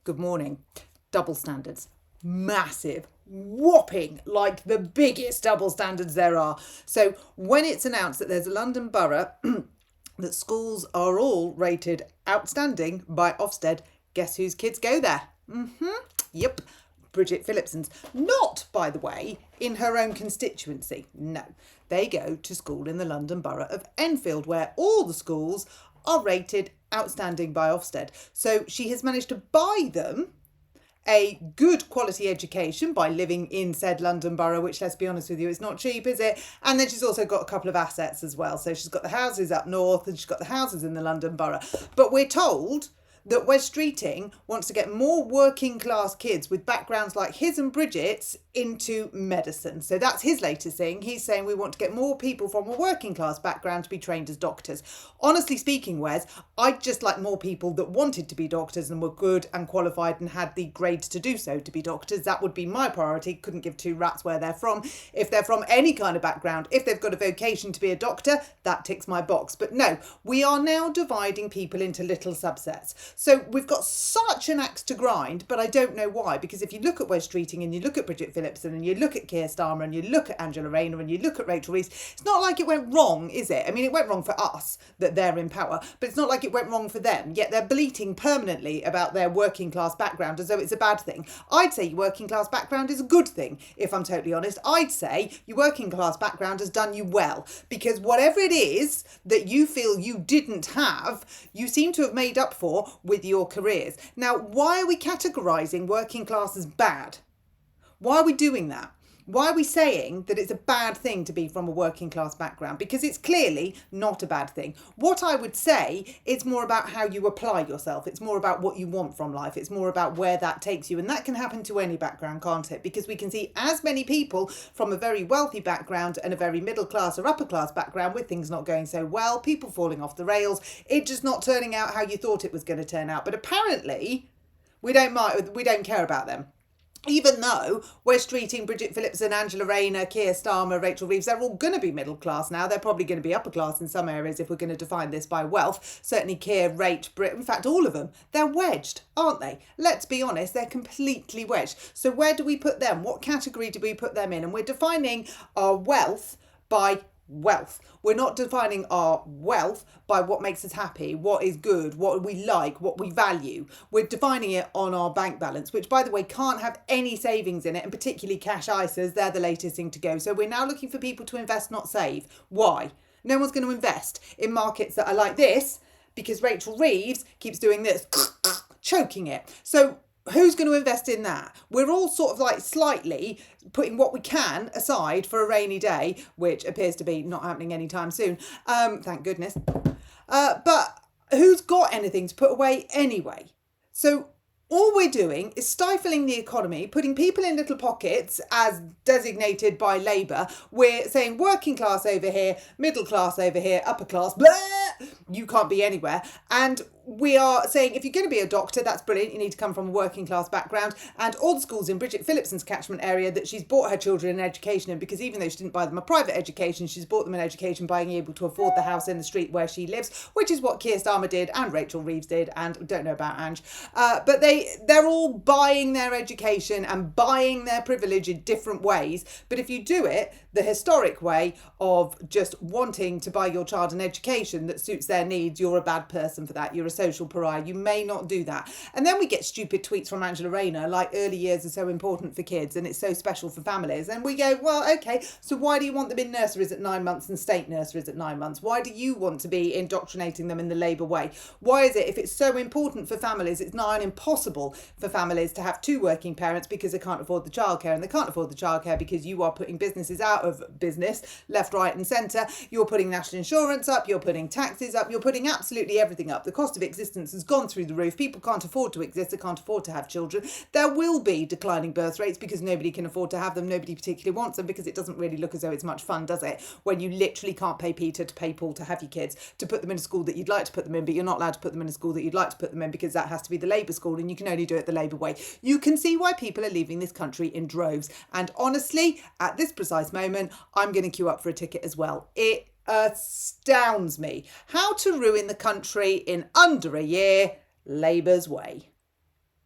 good morning. Double standards. Massive, whopping, like the biggest double standards there are. So when it's announced that there's a London borough that schools are all rated outstanding by Ofsted, guess whose kids go there? Yep. Bridget Phillipson's. Not, by the way, in her own constituency. No. They go to school in the London borough of Enfield, where all the schools are rated outstanding by Ofsted. So she has managed to buy them a good quality education by living in said London borough, which, let's be honest with you, it's not cheap, is it? And then she's also got a couple of assets as well. So she's got the houses up north and she's got the houses in the London borough. But we're told that Wes Streeting wants to get more working class kids with backgrounds like his and Bridget's into medicine. So that's his latest thing. He's saying we want to get more people from a working class background to be trained as doctors. Honestly speaking, Wes, I'd just like more people that wanted to be doctors and were good and qualified and had the grades to do so to be doctors. That would be my priority. Couldn't give two rats where they're from. If they're from any kind of background, if they've got a vocation to be a doctor, that ticks my box. But no, we are now dividing people into little subsets. So we've got such an axe to grind, but I don't know why. Because if you look at Wes Streeting and you look at Bridget Phillipson and you look at Keir Starmer and you look at Angela Rayner and you look at Rachel Reeves, it's not like it went wrong, is it? I mean, it went wrong for us that they're in power, but it's not like it went wrong for them. Yet they're bleating permanently about their working class background as though it's a bad thing. I'd say your working class background is a good thing, if I'm totally honest. I'd say your working class background has done you well, because whatever it is that you feel you didn't have, you seem to have made up for with your careers. Now, why are we categorising working class as bad? Why are we doing that? Why are we saying that it's a bad thing to be from a working class background? Because it's clearly not a bad thing. What I would say, it's more about how you apply yourself. It's more about what you want from life. It's more about where that takes you. And that can happen to any background, can't it? Because we can see as many people from a very wealthy background and a very middle class or upper class background with things not going so well, people falling off the rails, it just not turning out how you thought it was going to turn out. But apparently we don't care about them. Even though Wes Streeting, Bridget Phillipson, Angela Rayner, Keir Starmer, Rachel Reeves, they're all going to be middle class now. They're probably going to be upper class in some areas if we're going to define this by wealth. Certainly Keir, Rach, Brit, in fact, all of them. They're wedged, aren't they? Let's be honest, they're completely wedged. So where do we put them? What category do we put them in? And we're defining our wealth by wealth. We're not defining our wealth by what makes us happy, what is good, what we like, what we value. We're defining it on our bank balance, which, by the way, can't have any savings in it, and particularly cash ISAs. They're the latest thing to go. So we're now looking for people to invest, not save. Why? No one's going to invest in markets that are like this because Rachel Reeves keeps doing this, choking it. So who's going to invest in that? We're all sort of like slightly putting what we can aside for a rainy day, which appears to be not happening anytime soon. Thank goodness. But who's got anything to put away anyway? So all we're doing is stifling the economy, putting people in little pockets as designated by Labour. We're saying working class over here, middle class over here, upper class, blah, you can't be anywhere. And we are saying if you're going to be a doctor, that's brilliant. You need to come from a working class background. And all the schools in Bridget Phillipson's catchment area that she's bought her children an education in, because even though she didn't buy them a private education, she's bought them an education by being able to afford the house in the street where she lives, which is what Keir Starmer did and Rachel Reeves did, and don't know about Ange. But they're all buying their education and buying their privilege in different ways. But if you do it the historic way of just wanting to buy your child an education that suits their needs, you're a bad person for that. You're a social pariah. You may not do that. And then we get stupid tweets from Angela Rayner like early years are so important for kids and it's so special for families. And we go, well, okay, so why do you want them in nurseries at 9 months and state nurseries at 9 months? Why do you want to be indoctrinating them in the Labour way? Why is it, if it's so important for families, it's nigh on impossible for families to have two working parents because they can't afford the childcare, and they can't afford the childcare because you are putting businesses out of business left, right and centre. You're putting national insurance up, you're putting taxes up, you're putting absolutely everything up. The cost of existence has gone through the roof. People can't afford to exist, they can't afford to have children. There will be declining birth rates because nobody can afford to have them, nobody particularly wants them, because it doesn't really look as though it's much fun, does it? When you literally can't pay Peter to pay Paul to have your kids, to put them in a school that you'd like to put them in, but you're not allowed to put them in a school that you'd like to put them in because that has to be the Labour school and you can only do it the Labour way. You can see why people are leaving this country in droves. And honestly, at this precise moment, I'm going to queue up for a ticket as well. It astounds me how to ruin the country in under a year, Labour's way.